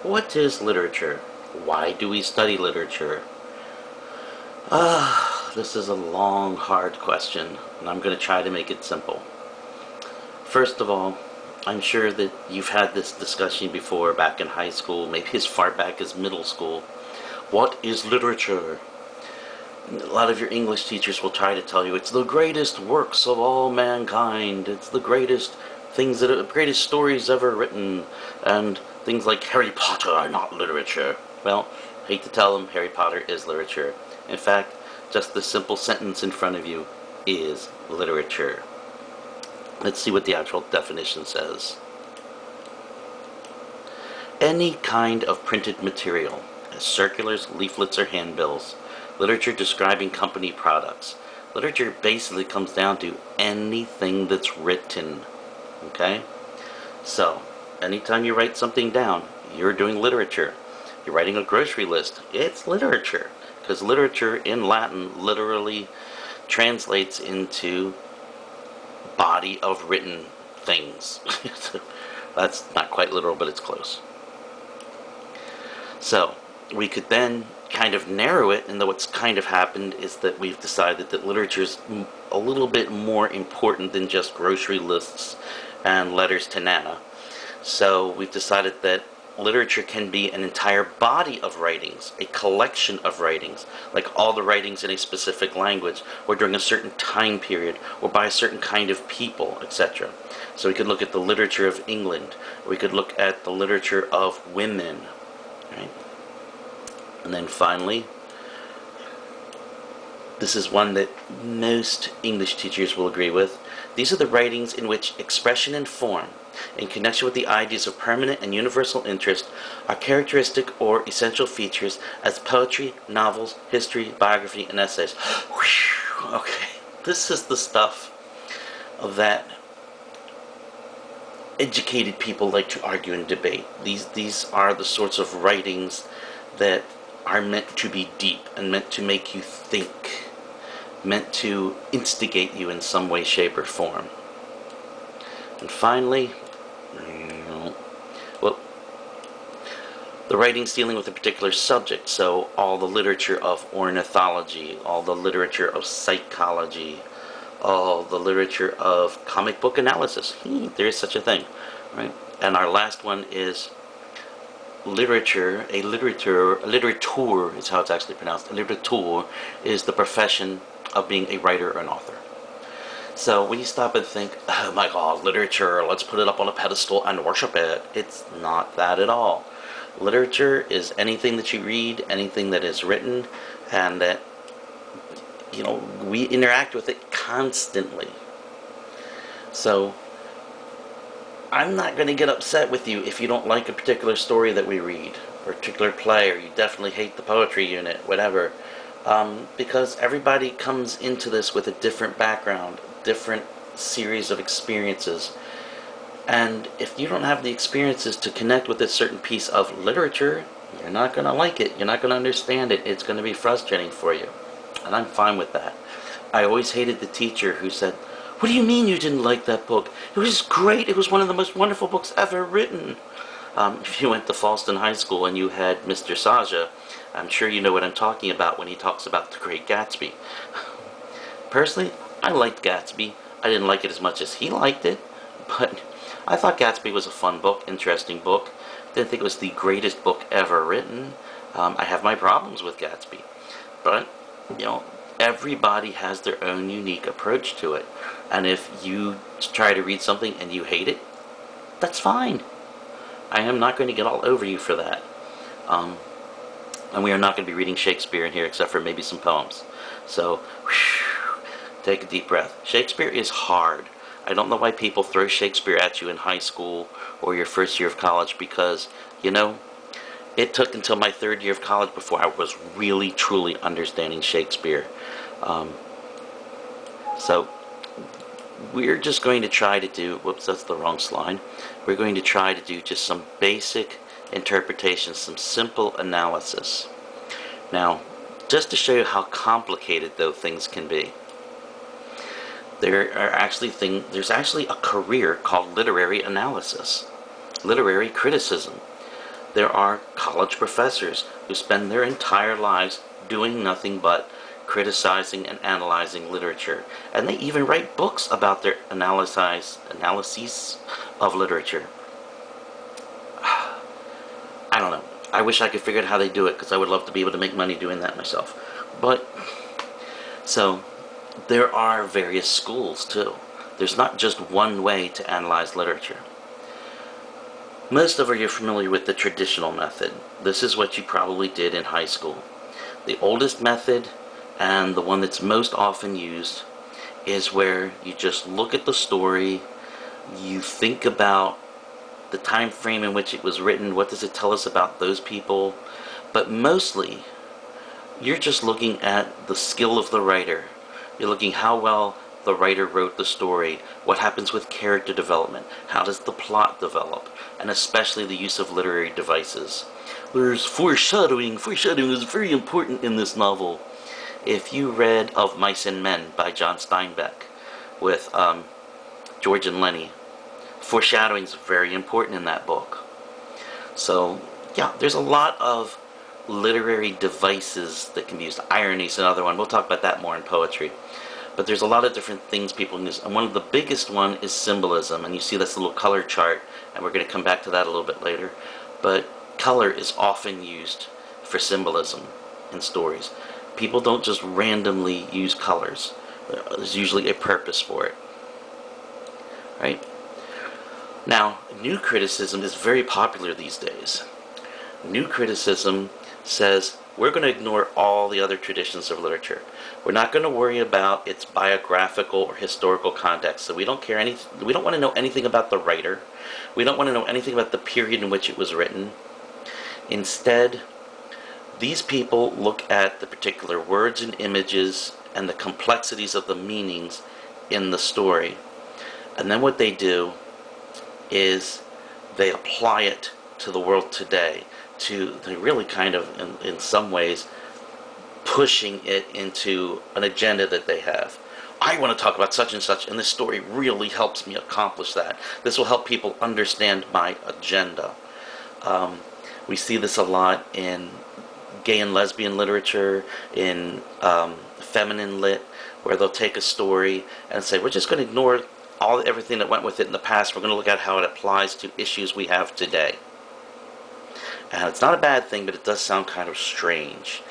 What is literature? Why do we study literature? This is a long, hard question, and I'm going to try to make it simple. First of all, I'm sure that you've had this discussion before back in high school, maybe as far back as middle school. What is literature? A lot of your English teachers will try to tell you it's the greatest works of all mankind. It's the greatest greatest stories ever written, and things like Harry Potter are not literature. Well, hate to tell them, Harry Potter is literature. In fact, just the simple sentence in front of you is literature. Let's see what the actual definition says. Any kind of printed material, as circulars, leaflets, or handbills. Literature describing company products. Literature basically comes down to anything that's written. Okay? So, anytime you write something down, you're doing literature. You're writing a grocery list, it's literature. Because literature in Latin literally translates into body of written things. That's not quite literal, but it's close. So, we could then kind of narrow it, and what's kind of happened is that we've decided that literature is a little bit more important than just grocery lists and letters to Nana. So we've decided that literature can be an entire body of writings, a collection of writings, like all the writings in a specific language, or during a certain time period, or by a certain kind of people, etc. So we could look at the literature of England, or we could look at the literature of women, right? And then finally, this is one that most English teachers will agree with. These are the writings in which expression and form, in connection with the ideas of permanent and universal interest, are characteristic or essential features as poetry, novels, history, biography, and essays. Okay, this is the stuff that educated people like to argue and debate. These are the sorts of writings that are meant to be deep and meant to make you think, meant to instigate you in some way, shape, or form. And finally, well, the writings dealing with a particular subject, so all the literature of ornithology, all the literature of psychology, all the literature of comic book analysis. There is such a thing, right? And our last one is literature. A literature is how it's actually pronounced. A literature is the profession of being a writer or an author. So when you stop and think, oh my god, literature, let's put it up on a pedestal and worship it, it's not that at all. Literature is anything that you read, anything that is written, and that, we interact with it constantly. So I'm not going to get upset with you if you don't like a particular story that we read, or a particular play, or you definitely hate the poetry unit, whatever. Because everybody comes into this with a different background, different series of experiences. And if you don't have the experiences to connect with a certain piece of literature, you're not going to like it. You're not going to understand it. It's going to be frustrating for you. And I'm fine with that. I always hated the teacher who said, "What do you mean you didn't like that book? It was great. It was one of the most wonderful books ever written." If you went to Falston High School and you had Mr. Saja, I'm sure you know what I'm talking about when he talks about The Great Gatsby. Personally, I liked Gatsby. I didn't like it as much as he liked it, but I thought Gatsby was a fun book, interesting book. Didn't think it was the greatest book ever written. I have my problems with Gatsby, but everybody has their own unique approach to it. And if you try to read something and you hate it, that's fine. I am not going to get all over you for that. And we are not going to be reading Shakespeare in here except for maybe some poems. So, take a deep breath. Shakespeare is hard. I don't know why people throw Shakespeare at you in high school or your first year of college, because, it took until my third year of college before I was really, truly understanding Shakespeare. So, we're just going to try to do, whoops, that's the wrong slide. We're going to try to do just some basic interpretation, some simple analysis. Now, just to show you how complicated those things can be, there's actually a career called literary analysis, literary criticism. There are college professors who spend their entire lives doing nothing but criticizing and analyzing literature. And they even write books about their analyses of literature. I don't know. I wish I could figure out how they do it, because I would love to be able to make money doing that myself. But, so, there are various schools too. There's not just one way to analyze literature. Most of you are familiar with the traditional method. This is what you probably did in high school. The oldest method, and the one that's most often used, is where you just look at the story, you think about the time frame in which it was written, what does it tell us about those people, but mostly you're just looking at the skill of the writer. You're looking how well the writer wrote the story, what happens with character development, how does the plot develop, and especially the use of literary devices. There's foreshadowing. Foreshadowing is very important in this novel. If you read Of Mice and Men by John Steinbeck with George and Lenny, foreshadowing is very important in that book. So, yeah, there's a lot of literary devices that can be used. Irony is another one. We'll talk about that more in poetry. But there's a lot of different things people use. And one of the biggest one is symbolism. And you see this little color chart, and we're going to come back to that a little bit later. But color is often used for symbolism in stories. People don't just randomly use colors. There's usually a purpose for it. Right? Now, new criticism is very popular these days. New criticism says we're going to ignore all the other traditions of literature. We're not going to worry about its biographical or historical context. So we don't want to know anything about the writer. We don't want to know anything about the period in which it was written. Instead, these people look at the particular words and images and the complexities of the meanings in the story. And then what they do is they apply it to the world today. They really kind of, in some ways, pushing it into an agenda that they have. I want to talk about such and such, and this story really helps me accomplish that. This will help people understand my agenda. We see this a lot in gay and lesbian literature, in feminine lit, where they'll take a story and say, we're just going to ignore everything that went with it in the past. We're going to look at how it applies to issues we have today. And it's not a bad thing, but it does sound kind of strange.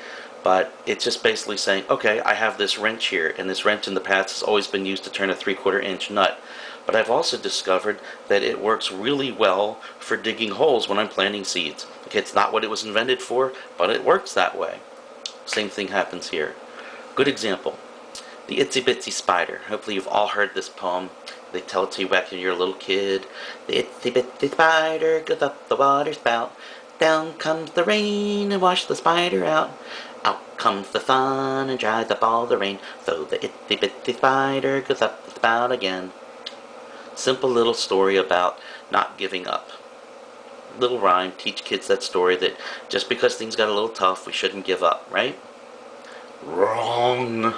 But it's just basically saying, okay, I have this wrench here, and this wrench in the past has always been used to turn a 3/4 inch nut. But I've also discovered that it works really well for digging holes when I'm planting seeds. Okay, it's not what it was invented for, but it works that way. Same thing happens here. Good example. The Itsy Bitsy Spider. Hopefully you've all heard this poem. They tell it to you back when you're a little kid. The itsy bitsy spider goes up the water spout. Down comes the rain and washes the spider out. Out comes the sun and dries up all the rain. So the itsy bitsy spider goes up the spout again. Simple little story about not giving up. Little rhyme, teach kids that story that just because things got a little tough, we shouldn't give up, right? Wrong.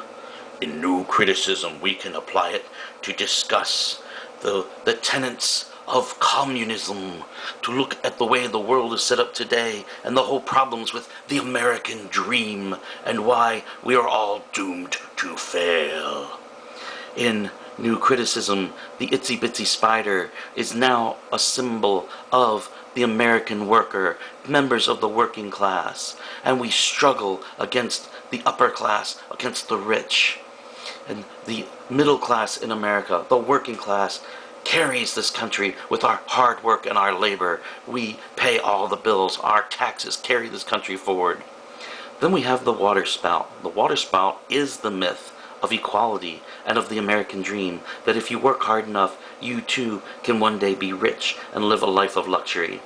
In new criticism, we can apply it to discuss the tenets of communism, to look at the way the world is set up today and the whole problems with the American dream and why we are all doomed to fail. In new criticism, the itsy bitsy spider is now a symbol of the American worker, members of the working class, and we struggle against the upper class, against the rich. And the middle class in America, the working class, carries this country with our hard work and our labor. We pay all the bills. Our taxes carry this country forward. Then we have the water spout. The water spout is the myth of equality and of the American dream, that if you work hard enough, you too can one day be rich and live a life of luxury.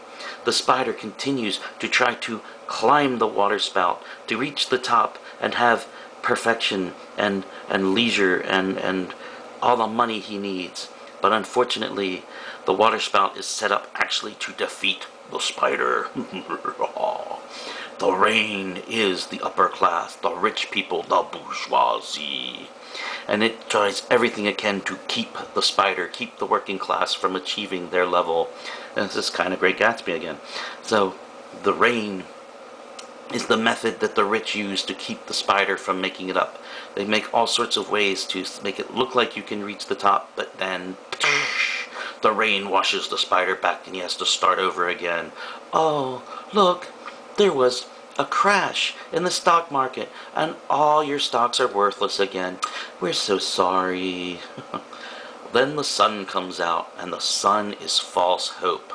The spider continues to try to climb the water spout, to reach the top and have perfection and leisure and all the money he needs. But unfortunately, the water spout is set up actually to defeat the spider. The rain is the upper class, the rich people, the bourgeoisie. And it tries everything it can to keep the spider, keep the working class from achieving their level. And this is kind of Great Gatsby again. So The rain is the method that the rich use to keep the spider from making it up. They make all sorts of ways to make it look like you can reach the top, but then the rain washes the spider back and he has to start over again. Oh, look, there was a crash in the stock market and all your stocks are worthless again. We're so sorry. Then the sun comes out, and the sun is false hope.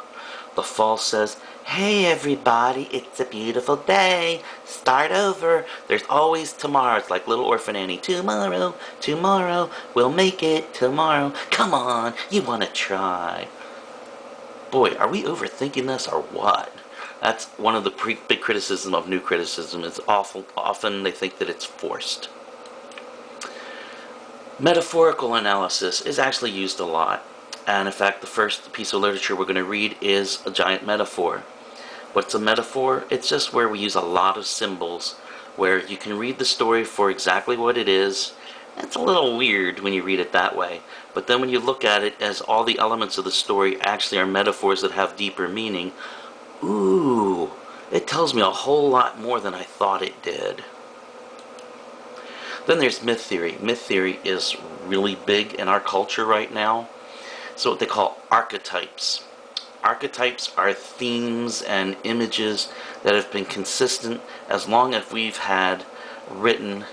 The false says, hey everybody, it's a beautiful day. Start over. There's always tomorrow. It's like Little Orphan Annie. Tomorrow, tomorrow, we'll make it tomorrow. Come on, you want to try. Boy, are we overthinking this or what? That's one of the big criticism of new criticism. Is often they think that it's forced. Metaphorical analysis is actually used a lot. And in fact, the first piece of literature we're going to read is a giant metaphor. What's a metaphor? It's just where we use a lot of symbols, where you can read the story for exactly what it is. It's a little weird when you read it that way. But then when you look at it as all the elements of the story actually are metaphors that have deeper meaning, ooh, it tells me a whole lot more than I thought it did. Then there's myth theory. Myth theory is really big in our culture right now. So what they call archetypes. Archetypes are themes and images that have been consistent as long as we've had written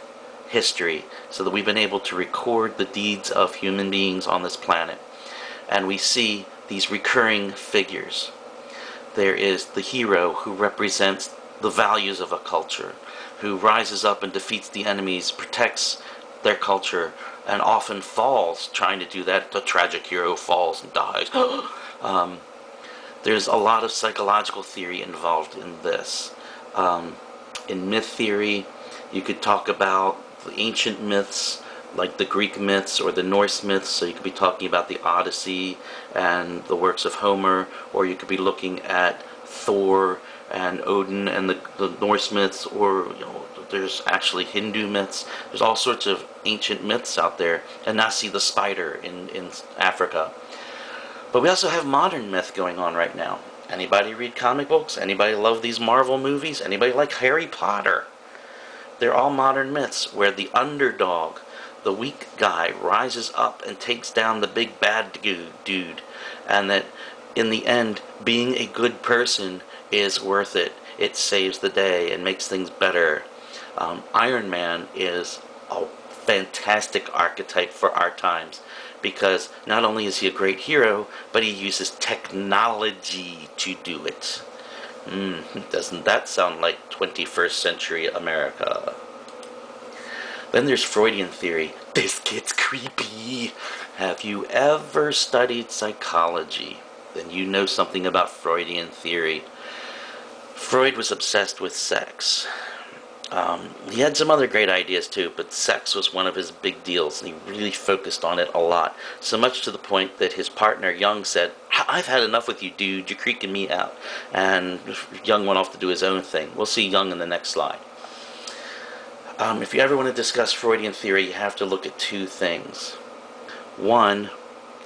history, so that we've been able to record the deeds of human beings on this planet. And we see these recurring figures. There is the hero who represents the values of a culture, who rises up and defeats the enemies, protects their culture, and often falls trying to do that. The tragic hero falls and dies. There's a lot of psychological theory involved in this. In myth theory, you could talk about the ancient myths, like the Greek myths or the Norse myths. So you could be talking about the Odyssey and the works of Homer, or you could be looking at Thor and Odin and the Norse myths, or there's actually Hindu myths. There's all sorts of ancient myths out there, and Nasi the spider in Africa. But we also have modern myth going on right now. Anybody read comic books? Anybody love these Marvel movies? Anybody like Harry Potter? They're all modern myths where the underdog, the weak guy, rises up and takes down the big bad dude, and that in the end, being a good person is worth it. It saves the day and makes things better. Iron Man is a fantastic archetype for our times, because not only is he a great hero, but he uses technology to do it. Doesn't that sound like 21st century America? Then there's Freudian theory. This gets creepy. Have you ever studied psychology? Then you know something about Freudian theory. Freud was obsessed with sex. He had some other great ideas too, but sex was one of his big deals, and he really focused on it a lot. So much to the point that his partner, Jung, said, I've had enough with you, dude. You're creaking me out. And Jung went off to do his own thing. We'll see Jung in the next slide. If you ever want to discuss Freudian theory, you have to look at two things. One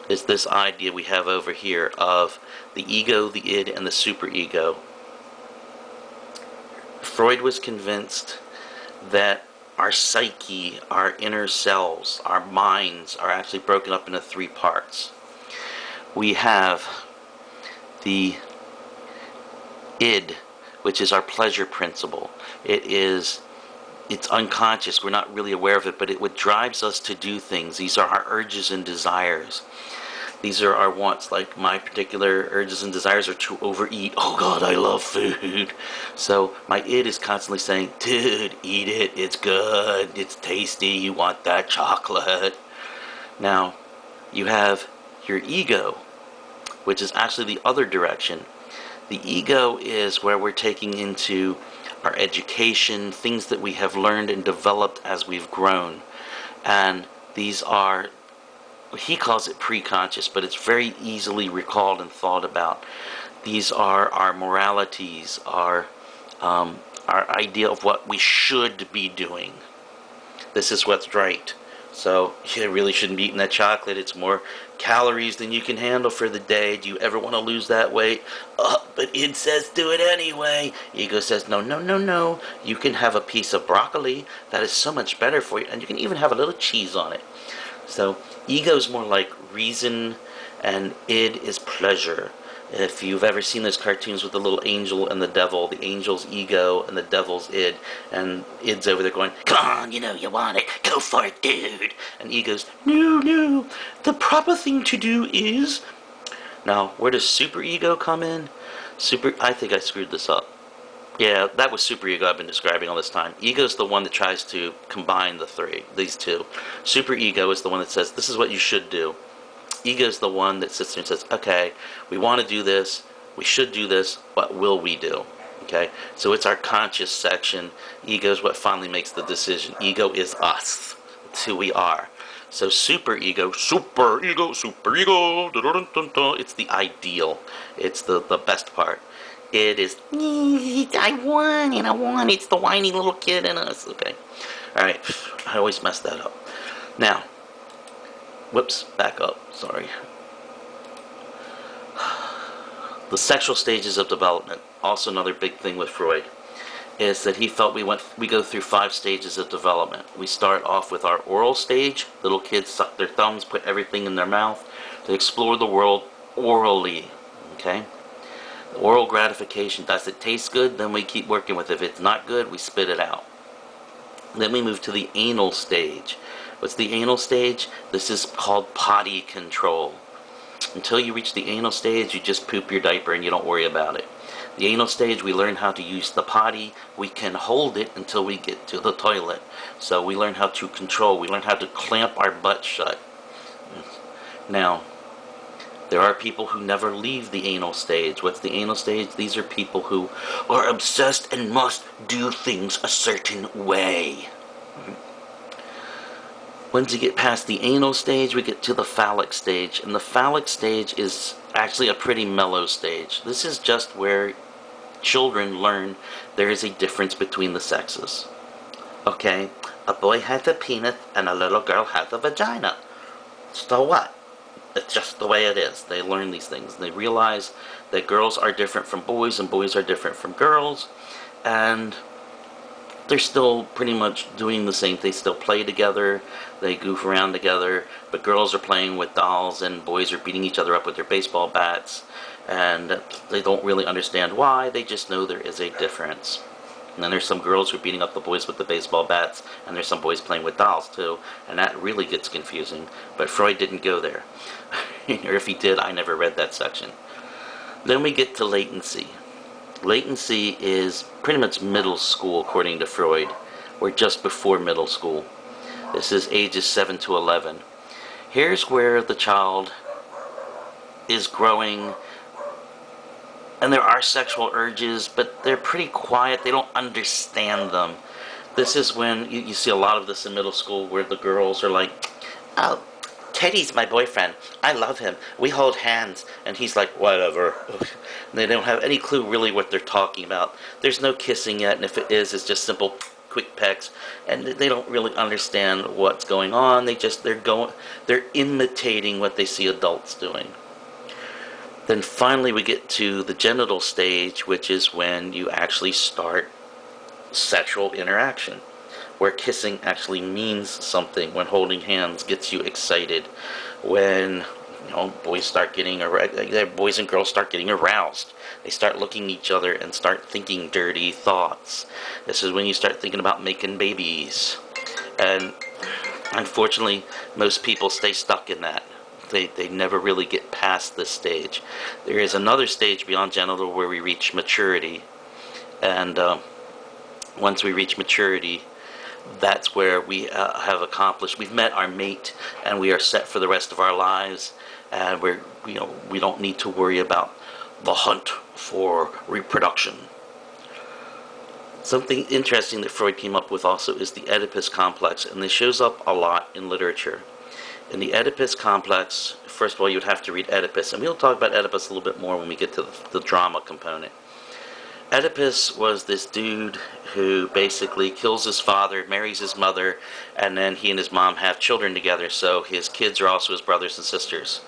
is this idea we have over here of the ego, the id, and the superego. Freud was convinced that our psyche, our inner selves, our minds are actually broken up into three parts. We have the id, which is our pleasure principle. It's unconscious, we're not really aware of it, but what drives us to do things. These are our urges and desires. These are our wants. Like my particular urges and desires are to overeat. Oh God, I love food. So my id is constantly saying, dude, eat it, it's good, it's tasty, you want that chocolate. Now, you have your ego, which is actually the other direction. The ego is where we're taking into our education, things that we have learned and developed as we've grown. And these are, he calls it pre-conscious, but it's very easily recalled and thought about. These are our moralities, our idea of what we should be doing. This is what's right. So you really shouldn't be eating that chocolate. It's more calories than you can handle for the day. Do you ever want to lose that weight? But it says do it anyway. Ego says, no, no, no, no. You can have a piece of broccoli. That is so much better for you. And you can even have a little cheese on it. So ego is more like reason, and id is pleasure. If you've ever seen those cartoons with the little angel and the devil, the angel's ego and the devil's id, and id's over there going, come on, you know you want it, go for it, dude. And ego's, no, no, the proper thing to do is... Now, where does super ego come in? I think I screwed this up. Yeah, that was super ego I've been describing all this time. Ego's the one that tries to combine these two. Super ego is the one that says, this is what you should do. Ego is the one that sits there and says, okay, we want to do this, we should do this, what will we do? Okay, so it's our conscious section. Ego is what finally makes the decision. Ego is us. It's who we are. So super ego, it's the ideal. It's the best part. It is, I want, it's the whiny little kid in us. Okay, alright, I always mess that up. Now, whoops, back up, sorry. The sexual stages of development, also another big thing with Freud, is that he felt we go through 5 stages of development. We start off with our oral stage. Little kids suck their thumbs, put everything in their mouth. They explore the world orally, okay? Oral gratification, does it taste good? Then we keep working with it. If it's not good, we spit it out. Then we move to the anal stage. What's the anal stage? This is called potty control. Until you reach the anal stage, you just poop your diaper and you don't worry about it. The anal stage, we learn how to use the potty. We can hold it until we get to the toilet. So we learn how to control. We learn how to clamp our butt shut. Now, there are people who never leave the anal stage. What's the anal stage? These are people who are obsessed and must do things a certain way. Once you get past the anal stage, we get to the phallic stage. And the phallic stage is actually a pretty mellow stage. This is just where children learn there is a difference between the sexes. Okay, a boy has a penis and a little girl has a vagina. So what? It's just the way it is. They learn these things. They realize that girls are different from boys and boys are different from girls. And they're still pretty much doing the same. They still play together. They goof around together. But girls are playing with dolls and boys are beating each other up with their baseball bats. And they don't really understand why. They just know there is a difference. And then there's some girls who are beating up the boys with the baseball bats, and there's some boys playing with dolls too, and that really gets confusing. But Freud didn't go there. Or if he did, I never read that section. Then we get to latency. Latency is pretty much middle school, according to Freud, or just before middle school. This is ages 7 to 11. Here's where the child is growing, and there are sexual urges, but they're pretty quiet. They don't understand them. This is when you see a lot of this in middle school, where the girls are like, oh, Teddy's my boyfriend. I love him. We hold hands. And he's like, whatever. They don't have any clue really what they're talking about. There's no kissing yet, and if it is, it's just simple quick pecks, and they don't really understand what's going on. They're imitating what they see adults doing. Then finally we get to the genital stage, which is when you actually start sexual interaction, where kissing actually means something, when holding hands gets you excited, when boys and girls start getting aroused. They start looking at each other and start thinking dirty thoughts. This is when you start thinking about making babies. And unfortunately, most people stay stuck in that. They never really get past this stage. There is another stage beyond genital where we reach maturity. And once we reach maturity, that's where we we've met our mate, and we are set for the rest of our lives. And we don't need to worry about the hunt for reproduction. Something interesting that Freud came up with also is the Oedipus complex, and this shows up a lot in literature. In the Oedipus complex, first of all, you would have to read Oedipus, and we'll talk about Oedipus a little bit more when we get to the drama component. Oedipus was this dude who basically kills his father, marries his mother, and then he and his mom have children together, so his kids are also his brothers and sisters.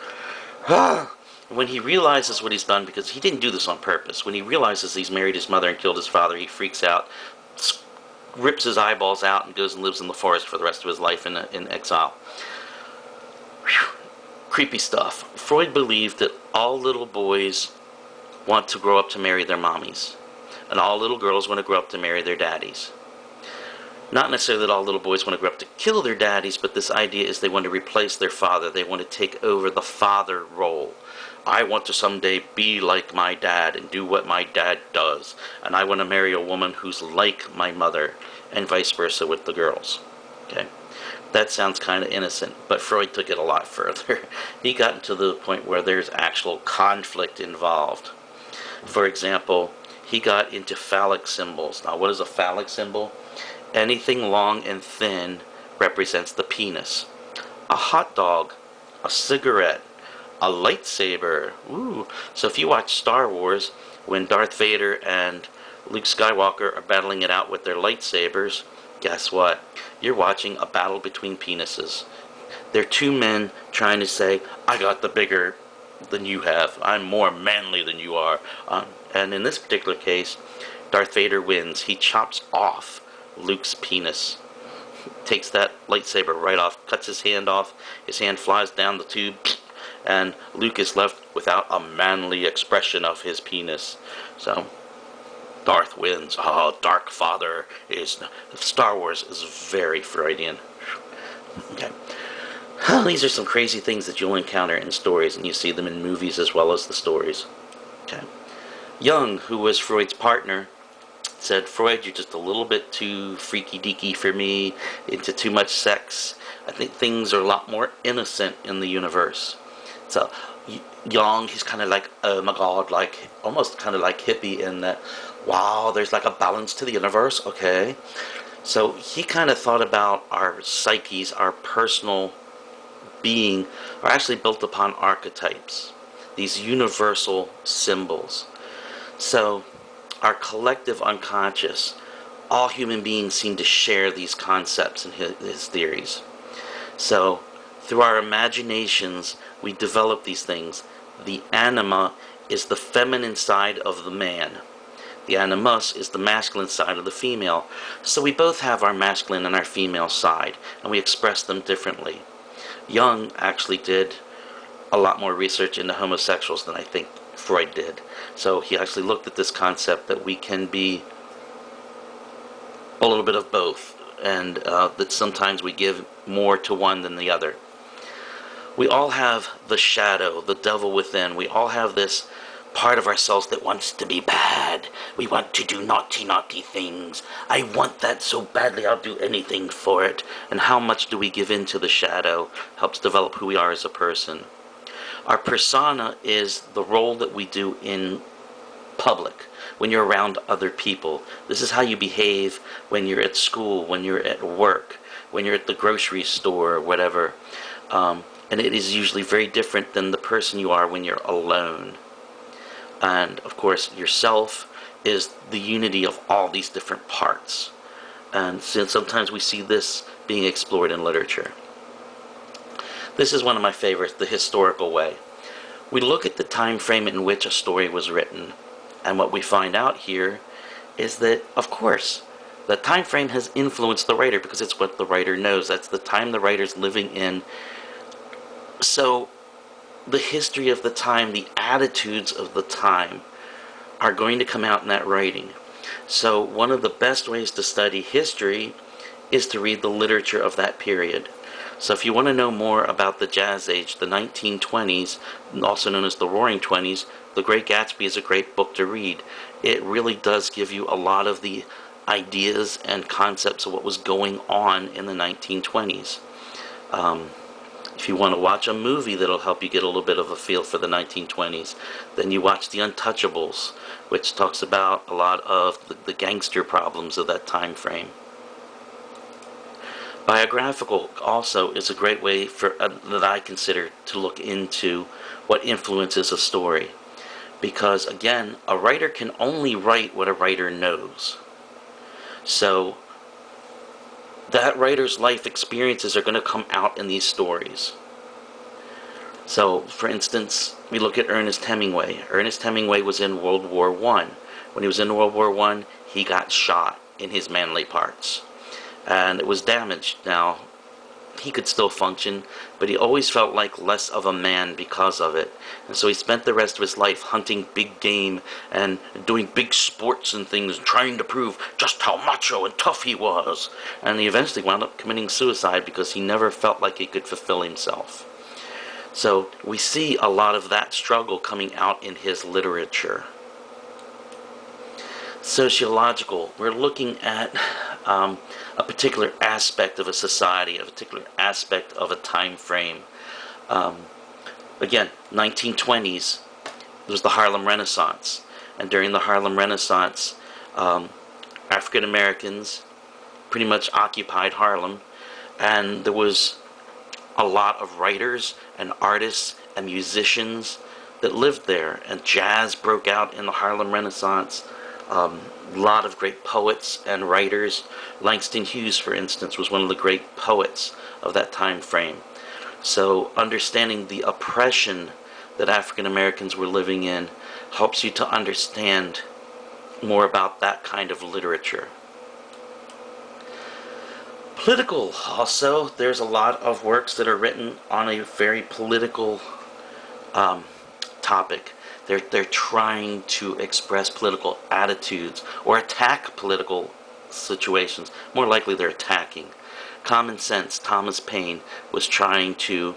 When he realizes what he's done, because he didn't do this on purpose, when he realizes he's married his mother and killed his father, he freaks out, rips his eyeballs out, and goes and lives in the forest for the rest of his life in exile. Whew. Creepy stuff. Freud believed that all little boys want to grow up to marry their mommies, and all little girls want to grow up to marry their daddies. Not necessarily that all little boys want to grow up to kill their daddies, but this idea is they want to replace their father. They want to take over the father role. I want to someday be like my dad and do what my dad does. And I want to marry a woman who's like my mother, and vice versa with the girls. Okay? That sounds kind of innocent, but Freud took it a lot further. He got to the point where there's actual conflict involved. For example, he got into phallic symbols. Now, what is a phallic symbol? Anything long and thin represents the penis. A hot dog, a cigarette, a lightsaber. Ooh. So if you watch Star Wars, when Darth Vader and Luke Skywalker are battling it out with their lightsabers, guess what? You're watching a battle between penises. They're two men trying to say, I got the bigger than you have. I'm more manly than you are. And in this particular case, Darth Vader wins. He chops off Luke's penis, takes that lightsaber right off, cuts his hand off, his hand flies down the tube, and Luke is left without a manly expression of his penis. So Darth wins. Oh, Dark Father is... Star Wars is very Freudian. Okay. These are some crazy things that you'll encounter in stories, and you see them in movies as well as the stories. Okay. Jung, who was Freud's partner, said, Freud, you're just a little bit too freaky-deaky for me, into too much sex. I think things are a lot more innocent in the universe. So Jung, he's kind of like, oh my god, like almost kind of like hippie in that, wow, there's like a balance to the universe, okay. So he kind of thought about our psyches, our personal being, are actually built upon archetypes, these universal symbols. So our collective unconscious, all human beings seem to share these concepts and his theories. So through our imaginations, we develop these things. The anima is the feminine side of the man. The animus is the masculine side of the female. So we both have our masculine and our female side, and we express them differently. Jung actually did a lot more research into homosexuals than I think Freud did. So he actually looked at this concept that we can be a little bit of both, and that sometimes we give more to one than the other. We all have the shadow, the devil within. We all have this part of ourselves that wants to be bad. We want to do naughty, naughty things. I want that so badly, I'll do anything for it. And how much do we give into the shadow helps develop who we are as a person. Our persona is the role that we do in public, when you're around other people. This is how you behave when you're at school, when you're at work, when you're at the grocery store, or whatever. And it is usually very different than the person you are when you're alone. And, of course, yourself is the unity of all these different parts. And sometimes we see this being explored in literature. This is one of my favorites, the historical way. We look at the time frame in which a story was written, and what we find out here is that, of course, the time frame has influenced the writer because it's what the writer knows. That's the time the writer's living in. So the history of the time, the attitudes of the time are going to come out in that writing. So one of the best ways to study history is to read the literature of that period. So if you want to know more about the Jazz Age, the 1920s, also known as the Roaring Twenties, The Great Gatsby is a great book to read. It really does give you a lot of the ideas and concepts of what was going on in the 1920s. If you want to watch a movie that'll help you get a little bit of a feel for the 1920s, then you watch The Untouchables, which talks about a lot of the gangster problems of that time frame. Biographical also is a great way that I consider to look into what influences a story. Because again, a writer can only write what a writer knows. So that writer's life experiences are going to come out in these stories. So, for instance, we look at Ernest Hemingway. Ernest Hemingway was in World War I. When he was in World War I, he got shot in his manly parts. And it was damaged. Now, he could still function, but he always felt like less of a man because of it. And so he spent the rest of his life hunting big game and doing big sports and things, trying to prove just how macho and tough he was. And he eventually wound up committing suicide because he never felt like he could fulfill himself. So we see a lot of that struggle coming out in his literature. Sociological, we're looking at a particular aspect of a society, a particular aspect of a time frame. Again, 1920s, there was the Harlem Renaissance. And during the Harlem Renaissance, African Americans pretty much occupied Harlem. And there was a lot of writers and artists and musicians that lived there. And jazz broke out in the Harlem Renaissance. A lot of great poets and writers. Langston Hughes, for instance, was one of the great poets of that time frame. So understanding the oppression that African Americans were living in helps you to understand more about that kind of literature. Political, also, there's a lot of works that are written on a very political topic. They're trying to express political attitudes or attack political situations. More likely they're attacking. Common Sense, Thomas Paine, was trying to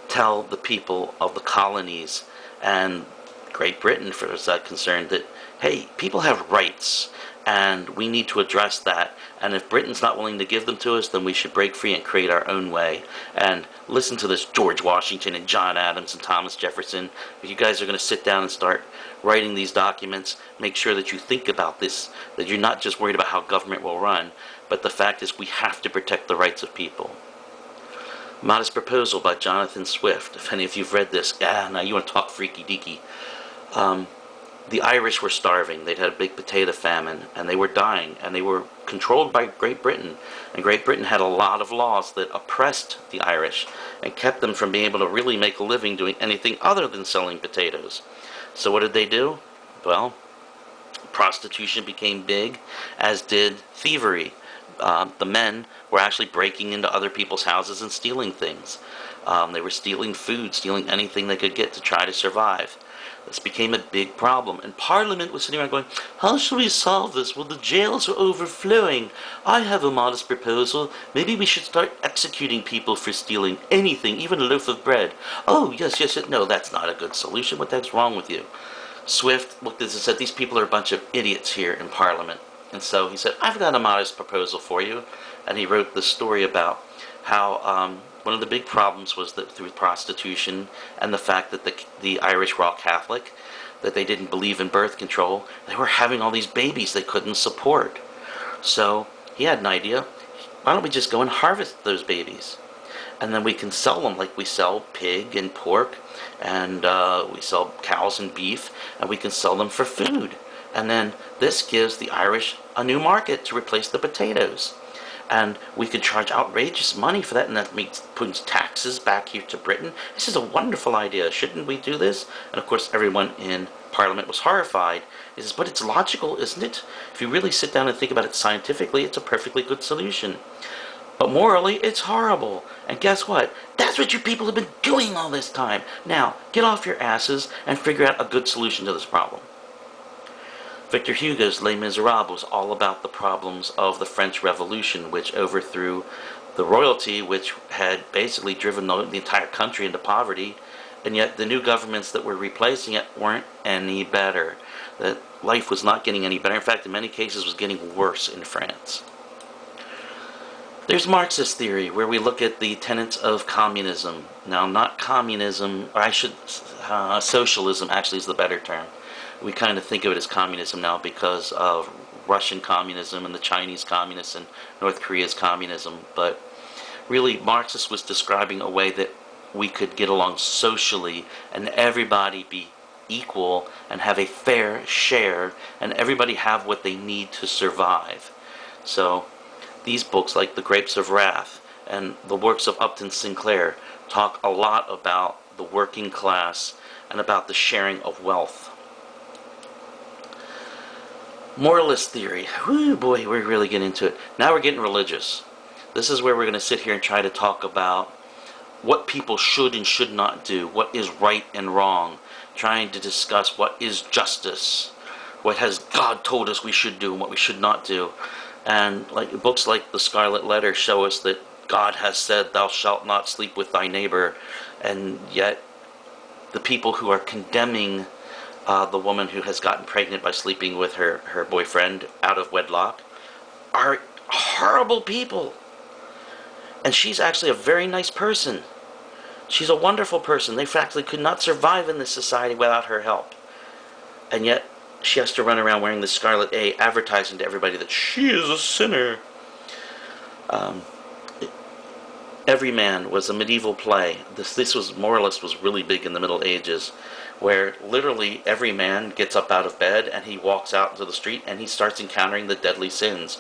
tell the people of the colonies and Great Britain, for that concerned, that, hey, people have rights and we need to address that. And if Britain's not willing to give them to us, then we should break free and create our own way. And listen to this George Washington and John Adams and Thomas Jefferson. If you guys are going to sit down and start writing these documents, make sure that you think about this, that you're not just worried about how government will run, but the fact is we have to protect the rights of people. Modest Proposal by Jonathan Swift. If any of you've read this, now you want to talk freaky deaky. The Irish were starving. They'd had a big potato famine, and they were dying, and they were controlled by Great Britain. And Great Britain had a lot of laws that oppressed the Irish and kept them from being able to really make a living doing anything other than selling potatoes. So what did they do? Well, prostitution became big, as did thievery. The men were actually breaking into other people's houses and stealing things. They were stealing food, stealing anything they could get to try to survive. This became a big problem, and Parliament was sitting around going, how shall we solve this? Well, the jails are overflowing. I have a modest proposal. Maybe we should start executing people for stealing anything, even a loaf of bread. Oh, yes. No, that's not a good solution. What the heck's wrong with you? Swift looked at this and said, these people are a bunch of idiots here in Parliament. And so he said, I've got a modest proposal for you. And he wrote this story about how one of the big problems was that through prostitution and the fact that the Irish were all Catholic, that they didn't believe in birth control, they were having all these babies they couldn't support. So he had an idea. Why don't we just go and harvest those babies? And then we can sell them like we sell pig and pork, and we sell cows and beef, and we can sell them for food. And then this gives the Irish a new market to replace the potatoes. And we could charge outrageous money for that, and that means putting taxes back here to Britain. This is a wonderful idea. Shouldn't we do this? And of course, everyone in Parliament was horrified. He says, but it's logical, isn't it? If you really sit down and think about it scientifically, it's a perfectly good solution. But morally, it's horrible. And guess what? That's what you people have been doing all this time. Now, get off your asses and figure out a good solution to this problem. Victor Hugo's Les Miserables was all about the problems of the French Revolution, which overthrew the royalty, which had basically driven the entire country into poverty, and yet the new governments that were replacing it weren't any better. That life was not getting any better. In fact, in many cases, was getting worse in France. There's Marxist theory, where we look at the tenets of communism. Now, not communism, or socialism actually is the better term. We kind of think of it as communism now because of Russian communism and the Chinese communists and North Korea's communism. But really, Marxist was describing a way that we could get along socially and everybody be equal and have a fair share, and everybody have what they need to survive. So these books, like The Grapes of Wrath and the works of Upton Sinclair, talk a lot about the working class and about the sharing of wealth. Moralist theory. Whoo, boy, we're really getting into it. Now we're getting religious. This is where we're going to sit here and try to talk about what people should and should not do, what is right and wrong, trying to discuss what is justice, what has God told us we should do and what we should not do. And like books like The Scarlet Letter show us that God has said, "Thou shalt not sleep with thy neighbor," and yet the people who are condemning the woman who has gotten pregnant by sleeping with her boyfriend out of wedlock are horrible people. And she's actually a very nice person. She's a wonderful person. They actually could not survive in this society without her help. And yet she has to run around wearing the Scarlet A, advertising to everybody that she is a sinner. Every Man was a medieval play. Moralist was really big in the Middle Ages, where literally every man gets up out of bed and he walks out into the street and he starts encountering the deadly sins.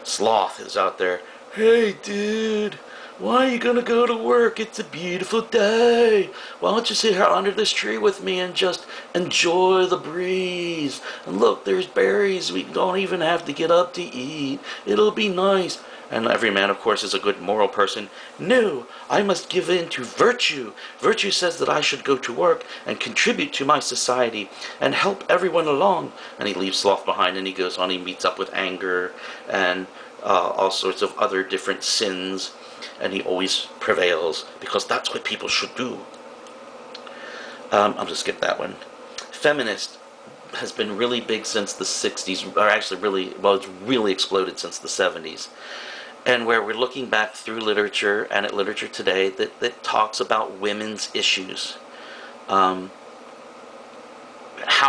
Sloth is out there. "Hey, dude, why are you gonna go to work? It's a beautiful day. Why don't you sit here under this tree with me and just enjoy the breeze? And look, there's berries. We don't even have to get up to eat. It'll be nice." And every man, of course, is a good moral person. "No, I must give in to virtue. Virtue says that I should go to work and contribute to my society and help everyone along." And he leaves sloth behind and he goes on, he meets up with anger and all sorts of other different sins. And he always prevails because that's what people should do. I'll just skip that one. Feminist has been really big since the 60s, or actually it's really exploded since the 70s. And where we're looking back through literature and at literature today that talks about women's issues. How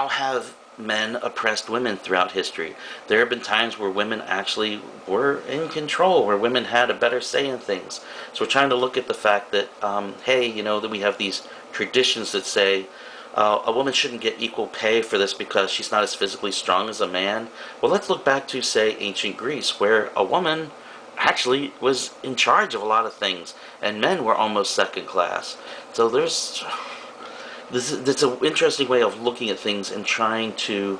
have men oppressed women throughout history? There have been times where women actually were in control, where women had a better say in things. So we're trying to look at the fact that, that we have these traditions that say a woman shouldn't get equal pay for this because she's not as physically strong as a man. Well, let's look back to, say, ancient Greece, where a woman actually was in charge of a lot of things, and men were almost second class. So that's an interesting way of looking at things and trying to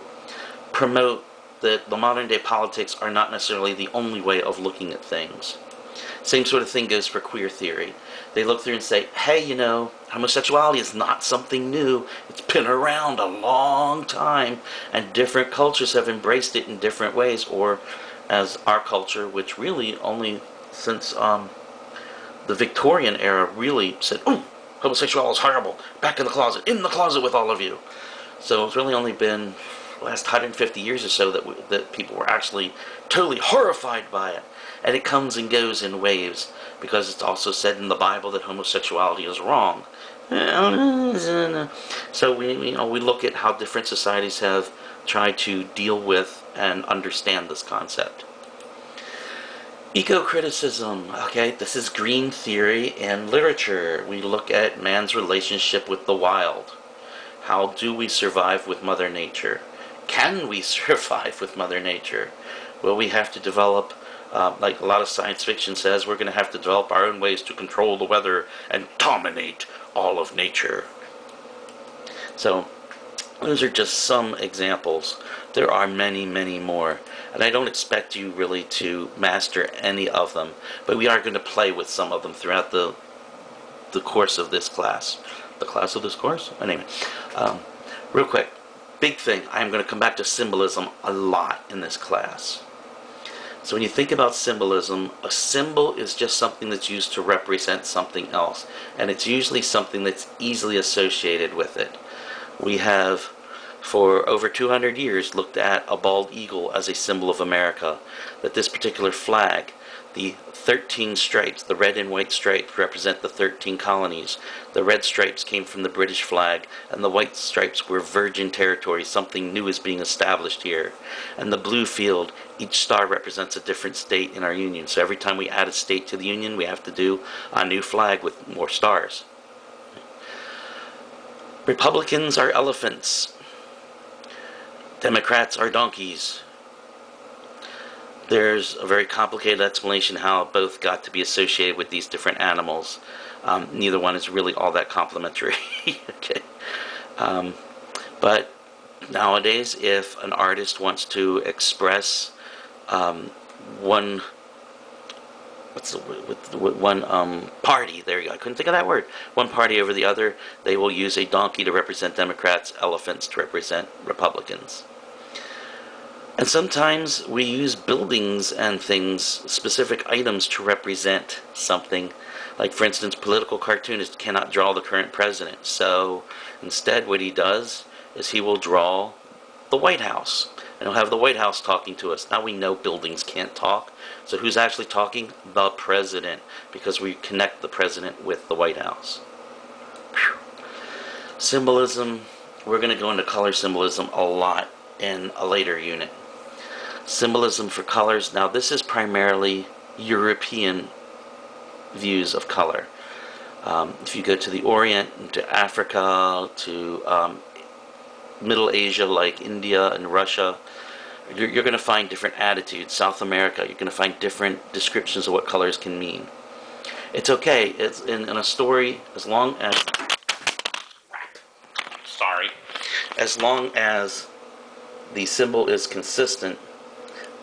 promote that the modern day politics are not necessarily the only way of looking at things. Same sort of thing goes for queer theory. They look through and say, hey, homosexuality is not something new. It's been around a long time, and different cultures have embraced it in different ways, or as our culture, which really only since the Victorian era really said, "Oh, homosexuality is horrible. Back in the closet with all of you." So it's really only been the last 150 years or so that people were actually totally horrified by it. And it comes and goes in waves, because it's also said in the Bible that homosexuality is wrong. So we look at how different societies have tried to deal with and understand this concept. Eco-criticism. Okay, this is green theory in literature. We look at man's relationship with the wild. How do we survive with Mother Nature? Can we survive with Mother Nature? Well, we have to develop, like a lot of science fiction says, we're going to have to develop our own ways to control the weather and dominate all of nature. So, those are just some examples. There are many, many more. And I don't expect you really to master any of them, but we are going to play with some of them throughout the course of this class. The class of this course? Anyway, real quick, big thing, I'm going to come back to symbolism a lot in this class. So when you think about symbolism, a symbol is just something that's used to represent something else, and it's usually something that's easily associated with it. We have, for over 200 years, looked at a bald eagle as a symbol of America. That this particular flag, the 13 stripes, the red and white stripes, represent the 13 colonies. The red stripes came from the British flag, and the white stripes were virgin territory. Something new is being established here. And the blue field, each star represents a different state in our union. So every time we add a state to the union, we have to do a new flag with more stars. Republicans are elephants. Democrats are donkeys. There's a very complicated explanation how both got to be associated with these different animals. Neither one is really all that complimentary. Okay. But nowadays, if an artist wants to express one party, there you go, I couldn't think of that word, one party over the other, they will use a donkey to represent Democrats, elephants to represent Republicans. And sometimes we use buildings and things, specific items, to represent something. Like, for instance, political cartoonists cannot draw the current president. So instead what he does is he will draw the White House. And he'll have the White House talking to us. Now we know buildings can't talk. So who's actually talking? The president. Because we connect the president with the White House. Whew. Symbolism. We're going to go into color symbolism a lot in a later unit. Symbolism for colors. Now this is primarily European views of color. If you go to the Orient, to Africa, to Middle Asia like India and Russia, you're going to find different attitudes. South America, you're going to find different descriptions of what colors can mean. It's okay. It's in a story, as long as the symbol is consistent.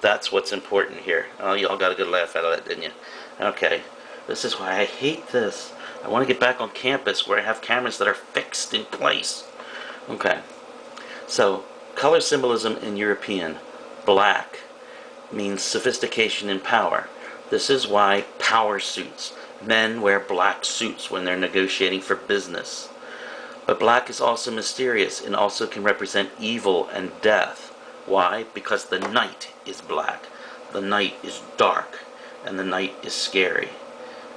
That's what's important here. Oh, y'all got a good laugh out of that, didn't you? Okay. This is why I hate this. I want to get back on campus where I have cameras that are fixed in place. Okay. So, color symbolism in European. Black means sophistication and power. This is why power suits. Men wear black suits when they're negotiating for business. But black is also mysterious and also can represent evil and death. Why? Because the night is black. The night is dark. And the night is scary.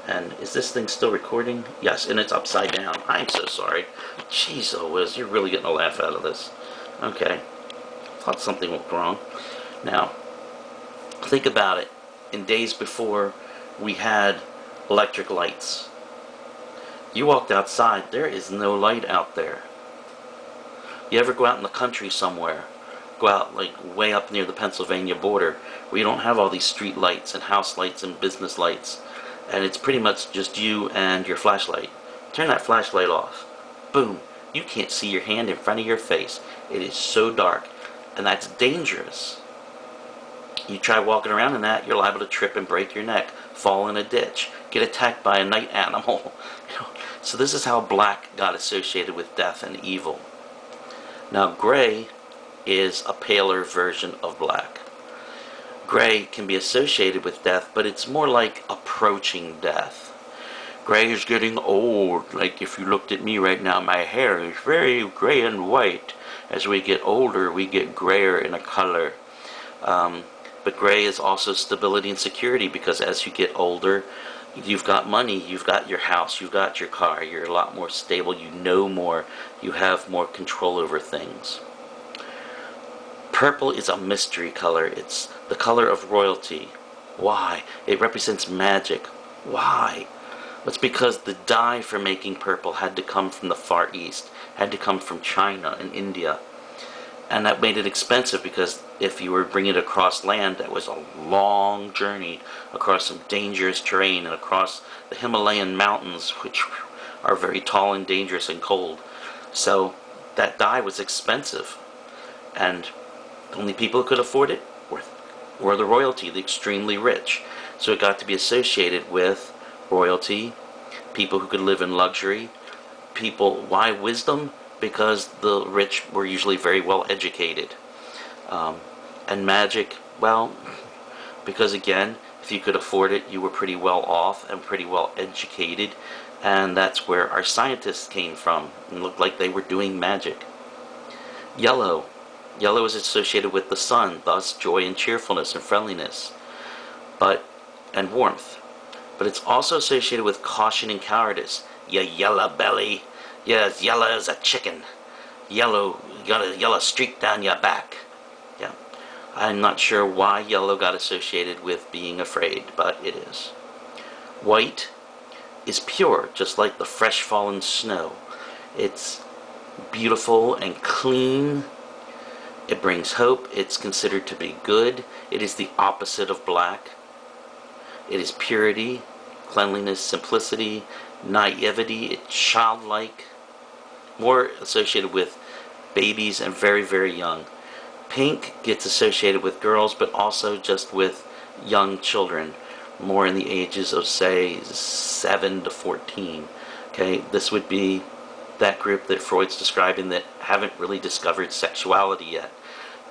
And is this thing still recording? Yes, and it's upside down. I'm so sorry. Jeez, oh Wiz, you're really getting a laugh out of this. Okay. Thought something went wrong. Now, think about it. In days before we had electric lights, you walked outside, there is no light out there. You ever go out in the country somewhere, go out like way up near the Pennsylvania border, where you don't have all these street lights and house lights and business lights, and it's pretty much just you and your flashlight. Turn that flashlight off. Boom. You can't see your hand in front of your face. It is so dark, and that's dangerous. You try walking around in that, you're liable to trip and break your neck, fall in a ditch, get attacked by a night animal. So this is how black got associated with death and evil. Now gray is a paler version of black. Gray can be associated with death, but it's more like approaching death. Gray is getting old. Like if you looked at me right now, my hair is very gray and white. As we get older, we get grayer in a color. But gray is also stability and security, because as you get older, you've got money, you've got your house, you've got your car, you're a lot more stable, you know more, you have more control over things. Purple is a mystery color. It's the color of royalty. Why? It represents magic. Why? It's because the dye for making purple had to come from the Far East, had to come from China and India. And that made it expensive, because if you were bringing it across land, that was a long journey across some dangerous terrain and across the Himalayan mountains, which are very tall and dangerous and cold. So that dye was expensive, and the only people who could afford it were the royalty, the extremely rich. So it got to be associated with royalty, people who could live in luxury, people. Why wisdom? Because the rich were usually very well educated. And magic, well, because again, if you could afford it, you were pretty well off and pretty well educated, and that's where our scientists came from, and looked like they were doing magic. Yellow. Yellow is associated with the sun, thus joy and cheerfulness and friendliness, and warmth. But it's also associated with caution and cowardice. You yellow belly. Yes, yellow as a chicken. Yellow, you got a yellow streak down your back. Yeah. I'm not sure why yellow got associated with being afraid, but it is. White is pure, just like the fresh fallen snow. It's beautiful and clean. It brings hope. It's considered to be good. It is the opposite of black. It is purity, cleanliness, simplicity, naivety. It's childlike, more associated with babies and very, very young. Pink gets associated with girls, but also just with young children, more in the ages of, say, 7 to 14. Okay, this would be that group that Freud's describing that haven't really discovered sexuality yet.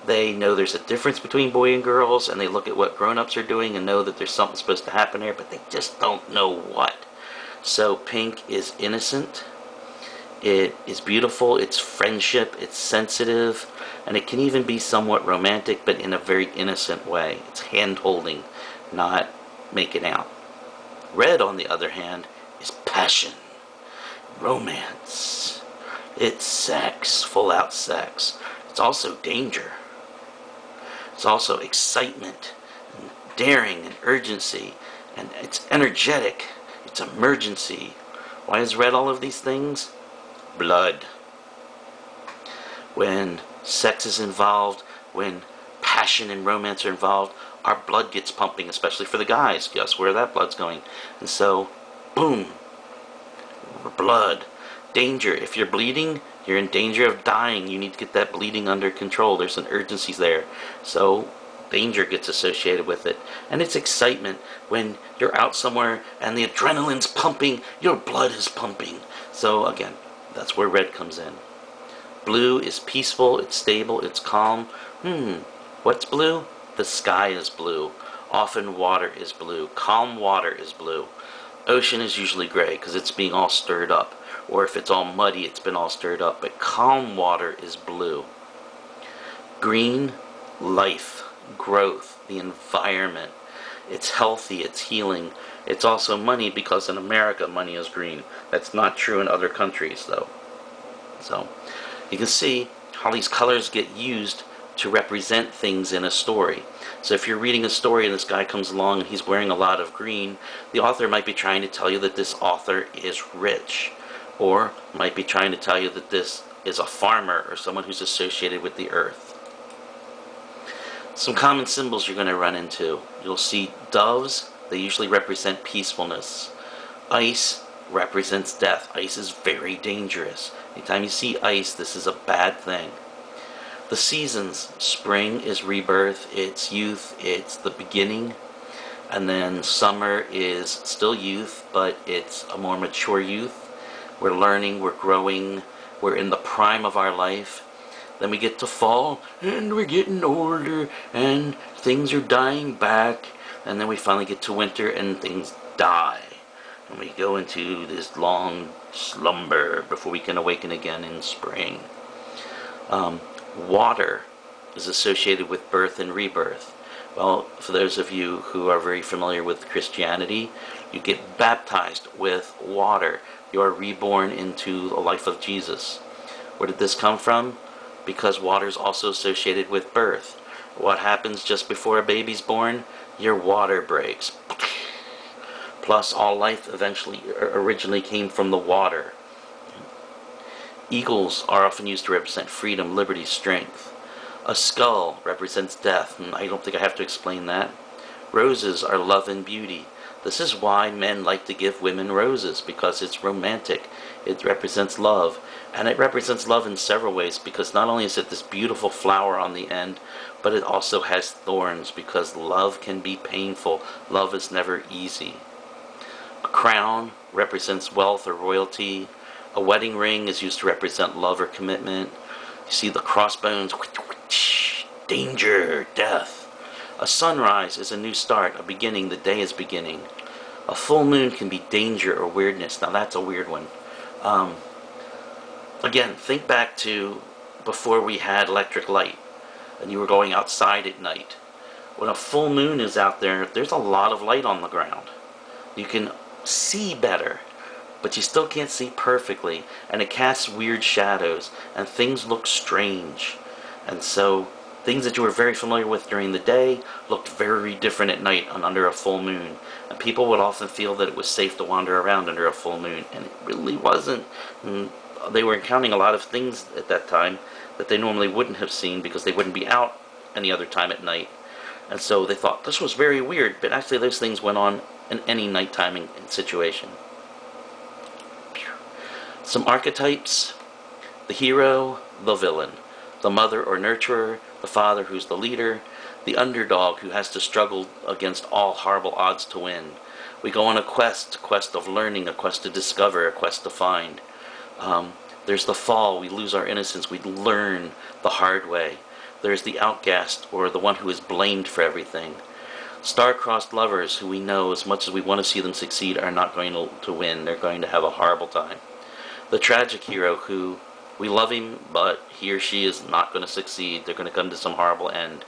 They know there's a difference between boy and girls, and they look at what grown-ups are doing and know that there's something supposed to happen there, but they just don't know what. So pink is innocent. It is beautiful. It's friendship. It's sensitive. And it can even be somewhat romantic, but in a very innocent way. It's hand-holding, not making out. Red, on the other hand, is passion, romance. It's sex, full-out sex. It's also danger. It's also excitement, and daring, and urgency. And it's energetic. It's emergency. Why is red all of these things? Blood. When sex is involved, when passion and romance are involved, our blood gets pumping, especially for the guys. Guess where that blood's going? And so, boom, blood. Danger. If you're bleeding, you're in danger of dying. You need to get that bleeding under control. There's an urgency there. So, danger gets associated with it. And it's excitement. When you're out somewhere and the adrenaline's pumping, your blood is pumping. So, again, that's where red comes in. Blue is peaceful, it's stable, it's calm. What's blue? The sky is blue. Often water is blue. Calm water is blue. Ocean is usually gray because it's being all stirred up. Or if it's all muddy, it's been all stirred up. But calm water is blue. Green, life, growth, the environment. It's healthy, it's healing. It's also money because in America, money is green. That's not true in other countries, though. So, you can see how these colors get used to represent things in a story. So if you're reading a story and this guy comes along and he's wearing a lot of green, the author might be trying to tell you that this author is rich, or might be trying to tell you that this is a farmer or someone who's associated with the earth. Some common symbols you're going to run into. You'll see doves. They usually represent peacefulness. Ice represents death. Ice is very dangerous. Anytime you see ice, this is a bad thing. The seasons. Spring is rebirth. It's youth. It's the beginning. And then summer is still youth, but it's a more mature youth. We're learning. We're growing. We're in the prime of our life. Then we get to fall, and we're getting older, and things are dying back. And then we finally get to winter, and things die. And we go into this long slumber before we can awaken again in spring. Water is associated with birth and rebirth. Well, for those of you who are very familiar with Christianity, you get baptized with water. You are reborn into the life of Jesus. Where did this come from? Because water is also associated with birth. What happens just before a baby's born? Your water breaks. Plus, all life originally came from the water. Eagles are often used to represent freedom, liberty, strength. A skull represents death, and I don't think I have to explain that. Roses are love and beauty. This is why men like to give women roses, because it's romantic. It represents love. And it represents love in several ways, because not only is it this beautiful flower on the end, but it also has thorns, because love can be painful. Love is never easy. A crown represents wealth or royalty. A wedding ring is used to represent love or commitment. You see the crossbones, danger, death. A sunrise is a new start, a beginning, the day is beginning. A full moon can be danger or weirdness. Now that's a weird one. Again, think back to before we had electric light and you were going outside at night. When a full moon is out there, there's a lot of light on the ground. You can see better, but you still can't see perfectly, and it casts weird shadows, and things look strange. And so things that you were very familiar with during the day looked very different at night and under a full moon. And people would often feel that it was safe to wander around under a full moon, and it really wasn't. And they were encountering a lot of things at that time that they normally wouldn't have seen because they wouldn't be out any other time at night. And so they thought this was very weird, but actually those things went on in any nighttime situation. Some archetypes: the hero, the villain, the mother or nurturer, the father who's the leader, the underdog who has to struggle against all horrible odds to win. We go on a quest of learning, a quest to discover, a quest to find. There's the fall, we lose our innocence, we learn the hard way. There's the outcast, or the one who is blamed for everything. Star-crossed lovers who we know, as much as we want to see them succeed, are not going to win. They're going to have a horrible time. The tragic hero who, we love him, but he or she is not going to succeed. They're going to come to some horrible end.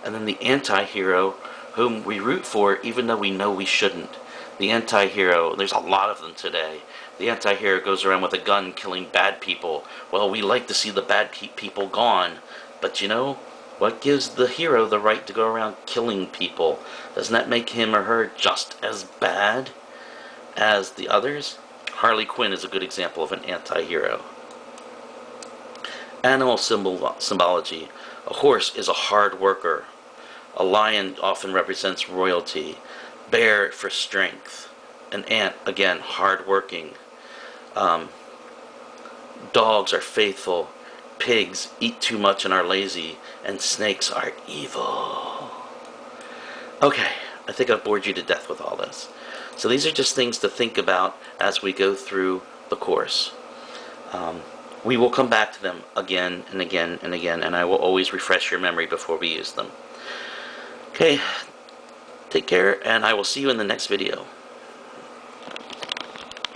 And then the anti-hero whom we root for even though we know we shouldn't. The anti-hero, there's a lot of them today. The anti-hero goes around with a gun killing bad people. Well, we like to see the bad people gone. But you know, what gives the hero the right to go around killing people? Doesn't that make him or her just as bad as the others? Harley Quinn is a good example of an anti-hero. Animal symbology. A horse is a hard worker. A lion often represents royalty. Bear for strength. An ant, again, hard-working. Dogs are faithful. Pigs eat too much and are lazy. And snakes are evil. Okay, I think I've bored you to death with all this. So these are just things to think about as we go through the course. We will come back to them again and again and again, and I will always refresh your memory before we use them. Okay, take care, and I will see you in the next video.